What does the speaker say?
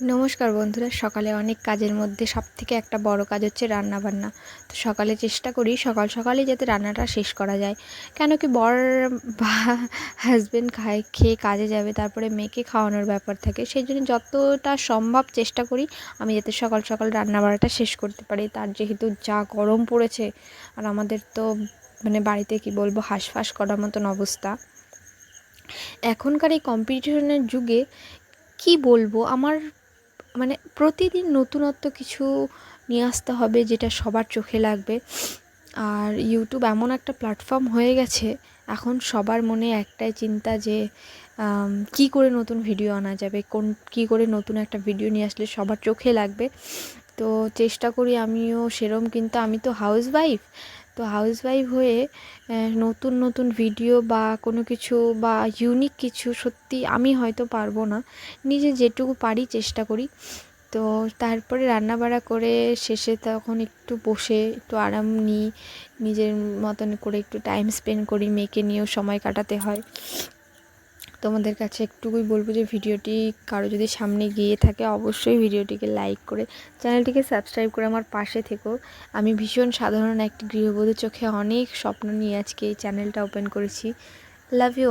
নমস্কার বন্ধুরা, সকালে অনেক কাজের মধ্যে সবথেকে একটা বড় কাজ হচ্ছে রান্নাবান্না। তো সকালে চেষ্টা করি সকালেই যাতে রান্নাটা শেষ করা যায়। কেন কি বর বা হাসবেন্ড খেয়ে কাজে যাবে, তারপরে মেয়েকে খাওয়ানোর ব্যাপার থাকে। সেই জন্য যতটা সম্ভব চেষ্টা করি আমি যাতে সকাল সকাল রান্নাবান্নাটা শেষ করতে পারি। তার যেহেতু যা গরম পড়েছে, আর আমাদের তো বাড়িতে কি বলবো, হাঁসফাঁস করার মতন অবস্থা। এখনকার এই কম্পিটিশনের যুগে কি বলবো, আমার প্রতিদিন নতুনত্ব কিছু নিয়ে আসতে হবে যেটা সবার চোখে লাগবে। আর ইউটিউব এমন একটা প্ল্যাটফর্ম হয়ে গেছে, এখন সবার মনে একটাই চিন্তা যে কী করে নতুন ভিডিও আনা যাবে, কী করে নতুন একটা ভিডিও নিয়ে আসলে সবার চোখে লাগবে। তো চেষ্টা করি আমিও সেরম, কিন্তু আমি তো হাউসওয়াইফ হয়ে নতুন নতুন ভিডিও বা কোনো কিছু বা ইউনিক কিছু সত্যি আমি হয়তো পারবো না, নিজে যেটুকু পারি চেষ্টা করি। তো তারপরে রান্নাবাড়া করে শেষে তখন একটু বসে একটু আরাম নিই, নিজের মতন করে একটু টাইম স্পেন্ড করি, মেয়েকে নিয়েও সময় কাটাতে হয়। তোমাদের কাছে একটুকুই বলবো যে ভিডিওটি কারো যদি সামনে গিয়ে থাকে অবশ্যই ভিডিওটিকে লাইক করে চ্যানেলটিকে সাবস্ক্রাইব করে আমার পাশে থেকো। আমি ভীষণ সাধারণ একটি গৃহবধূর চোখে অনেক স্বপ্ন নিয়ে আজকে এই চ্যানেলটা ওপেন করেছি। Love you.